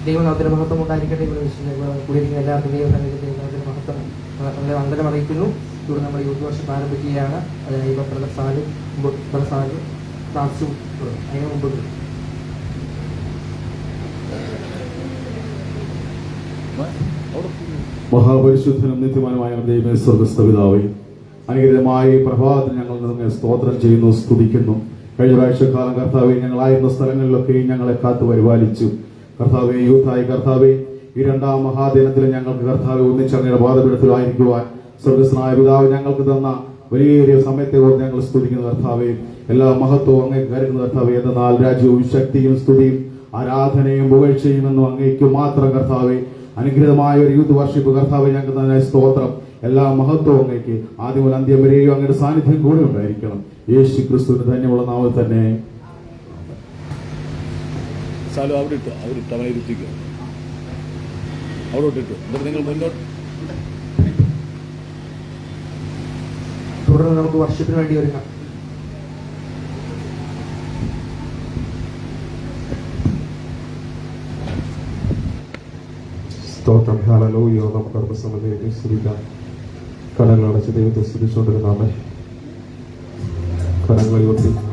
ദൈവനാഥത്തിന് മഹത്വം ഉണ്ടായിരിക്കട്ടെ. ഇവിടെ കൂടിയിരിക്കുന്ന എല്ലാവർക്കും ദൈവനാഥത്തിന് മഹത്വം നമ്മളെ വന്ദനം അറിയിക്കുന്നു. ഇവിടെ നമ്മൾ യൂത്ത് വർഷം ആരംഭിക്കുകയാണ്. ഇപ്പം പ്രദർശനം ക്ലാസ്സും അതിന് മുമ്പ് മഹാപരിശുദ്ധനും നിത്യമാനുമായ ദൈവമേ, സ്വർഗ്ഗസ്ഥ പിതാവേ, അനുഗ്രഹമായ പ്രഭാതത്തിൽ ഞങ്ങൾ നിന്നെ സ്തോത്രം ചെയ്യുന്നു, സ്തുതിക്കുന്നു. കഴിഞ്ഞ ആഴ്ചക്കാലം കർത്താവെ ഞങ്ങളായിരുന്ന സ്ഥലങ്ങളിലൊക്കെയും ഞങ്ങളെ കാത്തു പരിപാലിച്ചു. കർത്താവെ, യൂത്തായി കർത്താവെ, ഈ രണ്ടാം മഹാദിനത്തിൽ ഞങ്ങൾക്ക് കർത്താവെ ഒന്നിച്ചങ്ങയുടെ പാദപീഠത്തിലായിരിക്കുവാൻ സ്വർഗ്ഗസ്ഥനായ പിതാവ് ഞങ്ങൾക്ക് തന്ന വലിയ സമയത്തെ ഓർത്ത് ഞങ്ങൾ സ്തുതിക്കുന്നു. കർത്താവെ, എല്ലാ മഹത്വവും അങ്ങേക്ക് കരുതുന്നു. കർത്താവെ, എന്നാൽ രാജ്യവും ശക്തിയും സ്തുതിയും ആരാധനയും പുകഴ്ചയും എന്നും അങ്ങേക്ക് മാത്രം. കർത്താവെ, അനുഗ്രഹമായ ഒരു യൂത്ത് വർഷിപ്പ് കർത്താവെ ഞങ്ങൾക്ക് തന്നെ സ്തോത്രം. എല്ലാ മഹത്വവും അങ്ങേക്ക് ആദ്യം മുതൽ അന്ത്യം വരെയും അങ്ങയുടെ സാന്നിധ്യം കൂടെ ഉണ്ടായിരിക്കണം. യേശു ക്രിസ്തുവിന് ധന്യമുള്ള നാമത്തിൽ തന്നെ. തുടർന്ന് നമുക്ക് വർഷിപ്പിന് വേണ്ടി ഒരുങ്ങാം. സ്തോത്രം. ഹല്ലേലൂയ. നമുക്ക് കർമ്മസമയത്ത് സ്തുതിക്കാം. കരങ്ങളടച്ച് ദൈവത്തെ സ്തുതിച്ചുകൊണ്ടിരുന്നാമേ. കരങ്ങൾ ഉയർത്തി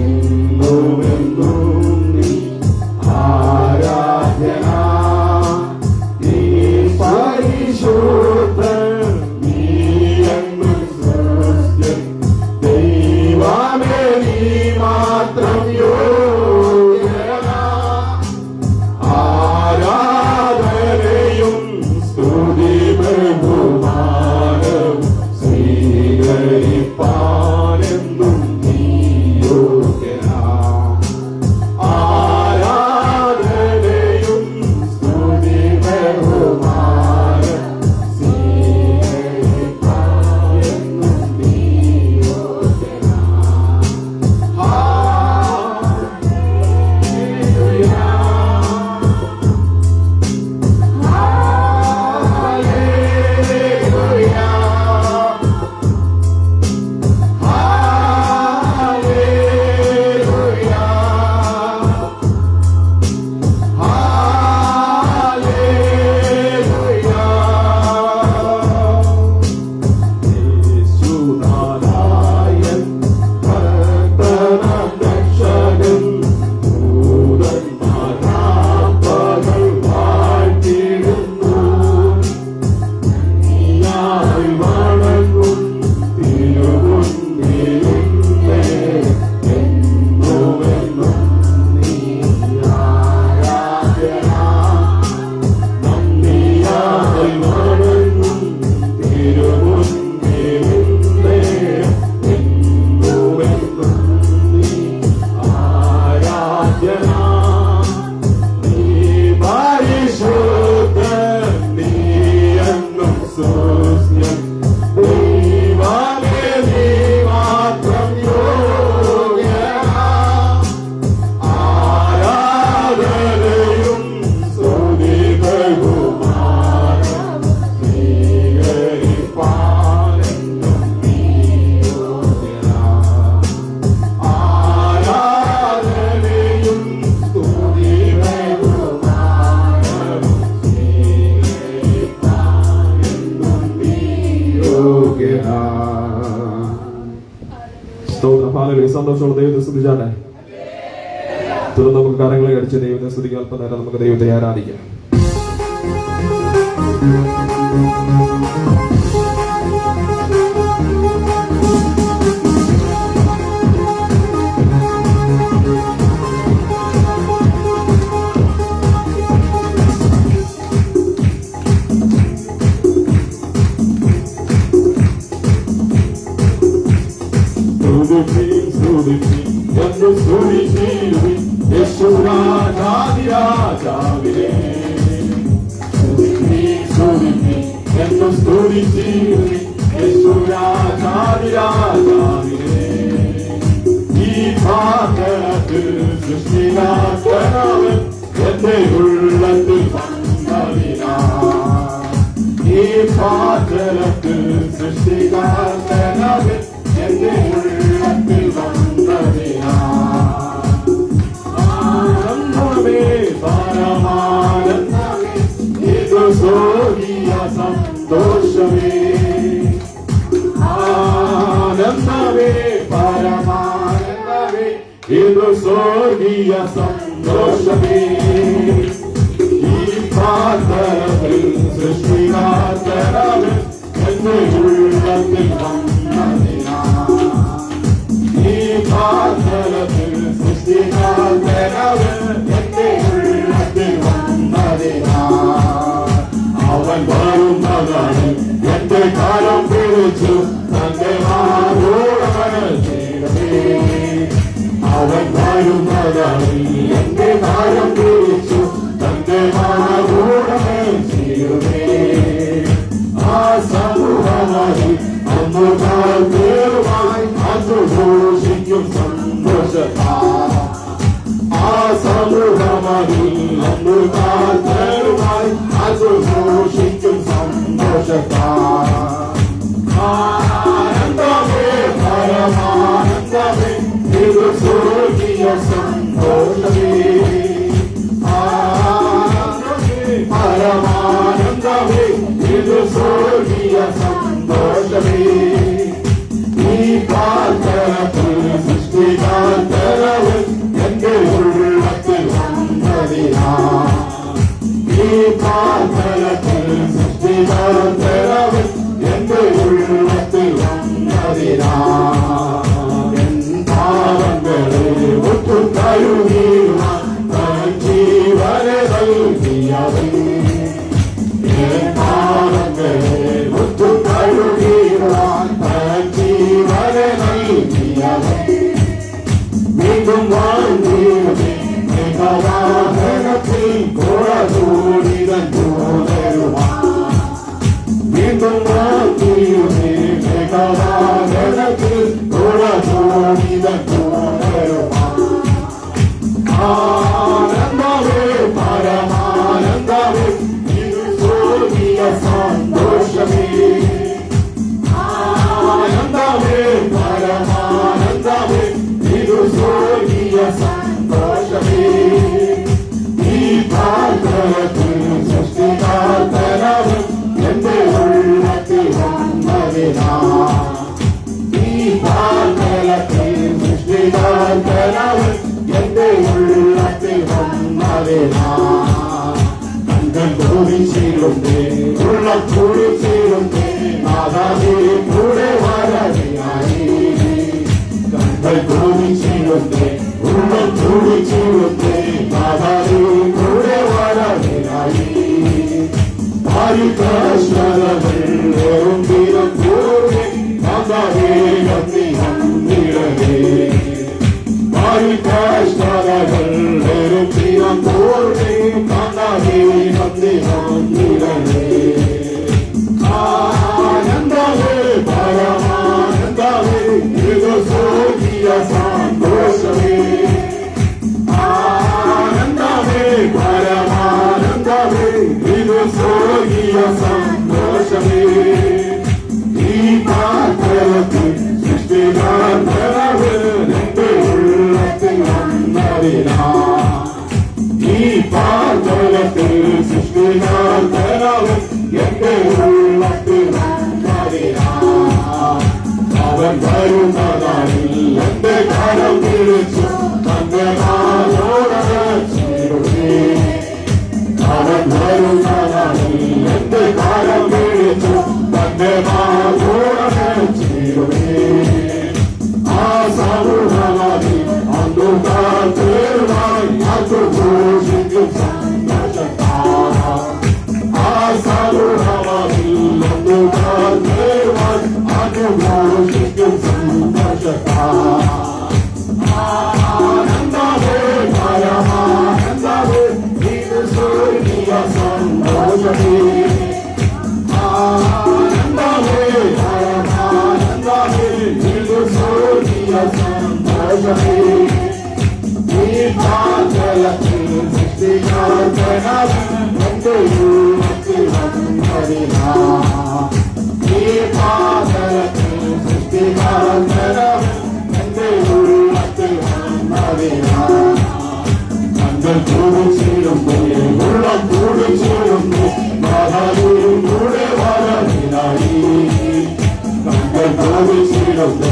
ും സന്തോഷമുള്ള ദൈവത്തെ സ്തുതിച്ചാട്ടെ. തുടർന്ന് നമുക്ക് കരങ്ങളെ അടിച്ച് ദൈവത്തെ സ്തുതിക്കാൻ അല്പനേരം നമുക്ക് ദൈവത്തെ ആരാധിക്കാം. അവൻ വരുന്നതായി എന്റെ കാലം വിളിച്ചു തന്റെ മാലോടച്ചിടുവേ അവൻ വരുന്ന നാളിൽ എന്റെ കാലം വിളിച്ചു തന്റെ മാലോടച്ചിടുവേ ആ സമൂഹമായി അന്ധകാർ തേർവായി അതുഘോഷിക്കും സന്തോഷത്താൽ ആ സമൂഹമായി അന്ധകാർ തേർവായി അതുഘോഷിക്കും സന്തോഷത്താൽ ആനന്ദമേ പരമാനന്ദമേ ഇത് സ്വർഗീയ സന്തോഷമേ ആനന്ദമേ പരമാനന്ദമേ ഇത് സ്വർഗീയ സന്തോഷമേ ഈ പാതലത്തിൽ സൃഷ്ടിക്കാത്തനവൻ എന്റെ യുവത്തിൽ വന്നതിന ഈ പാതലത്തിൽ സൃഷ്ടിക്കാത്തനവൻ എന്റെ ഉള്ളത്തിൽ വന്നതിന കങ്ങൾ കൂടിച്ചേരുമ്പോ ഉള്ളം കൂടിച്ചേരുമ്പോ മഹാനൂരും കൂടെ വരവിനായി കങ്ങൾ കൂടിച്ചേരുമ്പോ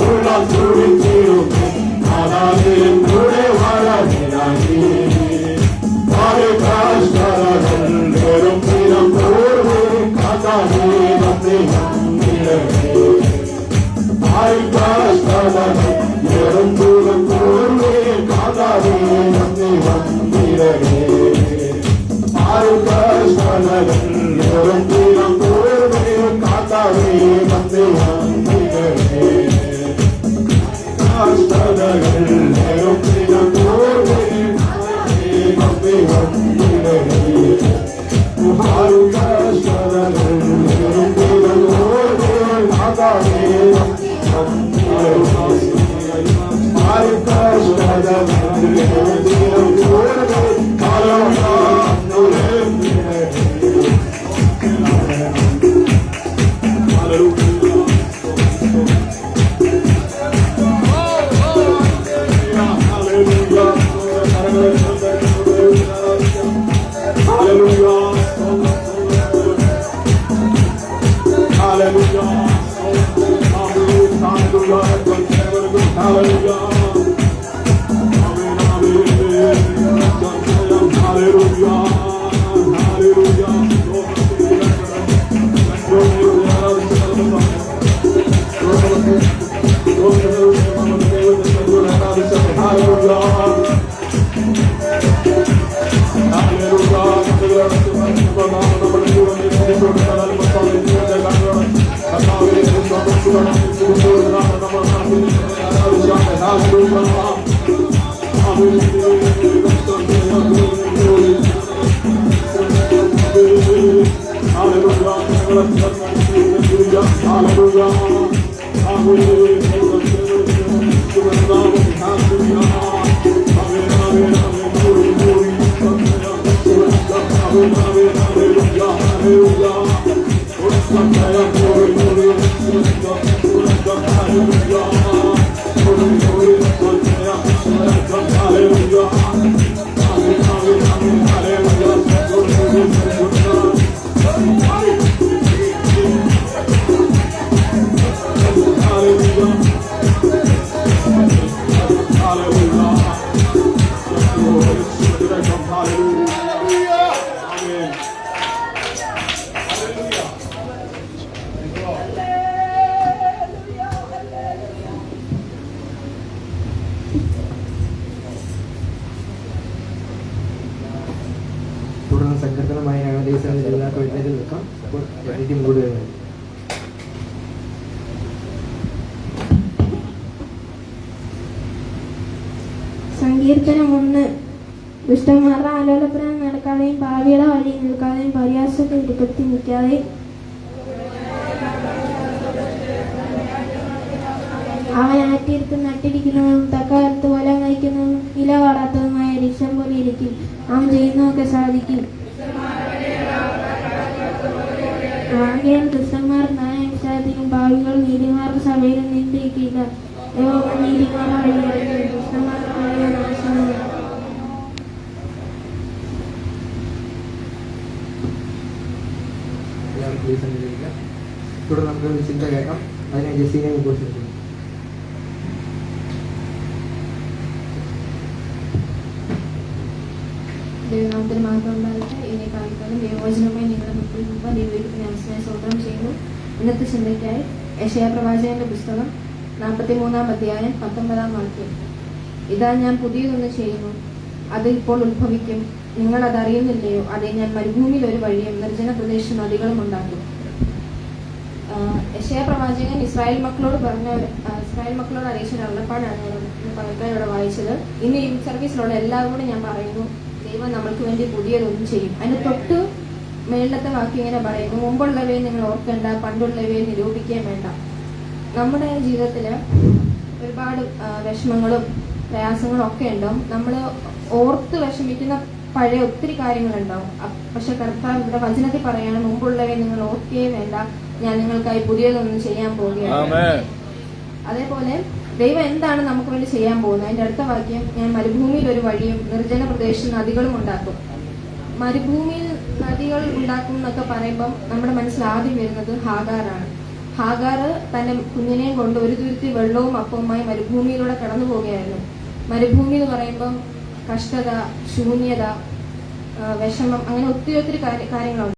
ഉള്ളം കൂടിച്ചേരുമ്പോ മഹാനൂരും കൂടെ വരവിനായി കഷ്ടങ്ങൾ വെറും തീരം തോർവേ കഥാവേ വന്നേ വന്നിടവേ വെറും ദൂരം തോർവേ കഥാവേ വന്നേ വന്നിടവേ കഷ്ടങ്ങൾ വെറും തീരം തോർവേ കഥാവേ വന്നേ വന്നിടവേ കഷ്ടങ്ങൾ വെറും തീരം തോർവേ വന്നേ വന്നിടവേ തുടർന്ന് സങ്കീർത്തനമായി ഞങ്ങളുടെ ഈ സ്ഥലത്ത് എല്ലാവർക്കും എഴുന്നേറ്റ് നിൽക്കാം. അപ്പോൾ എഴുതി മുന്നോട്ട് വരുന്നത് സങ്കീർത്തനം 1. ദുഷ്ടന്മാരുടെ ആലോലപ്രായം നടക്കാതെയും പാവിയുടെ വഴി നിൽക്കാതെയും പരിഹാസത്തെ ഇടുപ്പത്തി നിൽക്കാതെയും അവൻ ആറ്റിയെടുത്ത് നട്ടിരിക്കുന്നതും തക്കാലത്ത് വലം വഹിക്കുന്നതും ഇല വാടാത്തതുമായ വൃക്ഷം പോലെ ഇരിക്കും. അവൻ ചെയ്യുന്നതൊക്കെ സാധിക്കും. ആകയാൽ ദുഷ്ടന്മാർ ന്യായം വിചാരിക്കും, ഭാവികൾ നീതിമാർക്ക് സഭയിൽ നിന്നിരിക്കുക. യഹോവ നീതിമാരുടെ വഴിയറിയും, ദുഷ്ടന്മാരുടെ വഴികൾ നാശമാണ്. തുടർന്ന് നമുക്ക് ചിന്ത കേൾക്കാം. അതിനെ ജസീനെ ഉദ്ഘോഷിക്കുന്നു. ദൈവനാമത്തിന് മാത്രം ഉണ്ടാകട്ടെ. ഇനി കാലക്കാലം ദൈവവചനവുമായി നിങ്ങളുടെ മുമ്പിൽ ദൈവത്തിന് അവസരമായി സ്വതന്ത്രം ചെയ്യുന്നു. ഇന്നത്തെ ചിന്തയ്ക്കായി യെശയ്യാ പ്രവാചകന്റെ പുസ്തകം 43-ാം അധ്യായം 19-ാം വാക്യം. ഇതാ ഞാൻ പുതിയതൊന്ന് ചെയ്യുന്നു, അത് ഇപ്പോൾ ഉത്ഭവിക്കും, നിങ്ങൾ അതറിയുന്നില്ലയോ? അതെ, ഞാൻ മരുഭൂമിയിൽ ഒരു വഴിയും നിർജ്ജന പ്രദേശ നദികളും ഉണ്ടാക്കും. യെശയ്യാ പ്രവാചകൻ ഇസ്രായേൽ മക്കളോട് അറിയിച്ച ഒരു അരുളപ്പാടാണ് ഇവിടെ വായിച്ചത്. ഇന്ന് ഈ സർവീസിലുള്ള എല്ലാവരോടും ഞാൻ പറയുന്നു, ദൈവം നമ്മൾക്ക് വേണ്ടി പുതിയതൊന്നും ചെയ്യും. അതിന് തൊട്ട് മേളത്തെ വാക്യം ഇങ്ങനെ പറയുന്നു, മുമ്പുള്ളവയെ നിങ്ങൾ ഓർക്കേണ്ട, പണ്ടുള്ളവയെ നിരൂപിക്കുകയും വേണ്ട. നമ്മുടെ ജീവിതത്തിൽ ഒരുപാട് വിഷമങ്ങളും പ്രയാസങ്ങളും ഒക്കെ ഉണ്ടാവും. നമ്മൾ ഓർത്ത് വിഷമിക്കുന്ന പഴയ ഒത്തിരി കാര്യങ്ങളുണ്ടാവും. പക്ഷെ കർത്താവ് ഇവിടെ വചനത്തിൽ പറയാണ്, മുമ്പുള്ളവയെ നിങ്ങൾ ഓർക്കുകയും വേണ്ട, ഞാൻ നിങ്ങൾക്കായി പുതിയതൊന്നും ചെയ്യാൻ പോവുകയാണ്. അതേപോലെ ദൈവം എന്താണ് നമുക്ക് വേണ്ടി ചെയ്യാൻ പോകുന്നത്? അതിന്റെ അടുത്ത വാക്യം, ഞാൻ മരുഭൂമിയിൽ ഒരു വഴിയും നിർജ്ജന പ്രദേശ നദികളും ഉണ്ടാക്കും. മരുഭൂമിയിൽ നദികൾ ഉണ്ടാക്കും എന്നൊക്കെ പറയുമ്പം നമ്മുടെ മനസ്സിൽ ആദ്യം വരുന്നത് ഹാഗാറാണ്. ഹാഗാർ തന്റെ കുഞ്ഞിനെയും കൊണ്ട് ഒരു തുരുത്തി വെള്ളവും അപ്പവുമായി മരുഭൂമിയിലൂടെ കടന്നു പോവുകയായിരുന്നു. മരുഭൂമി എന്ന് പറയുമ്പം കഷ്ടത, ശൂന്യത, വിഷമം, അങ്ങനെ ഒത്തിരി കാര്യങ്ങളുണ്ട്.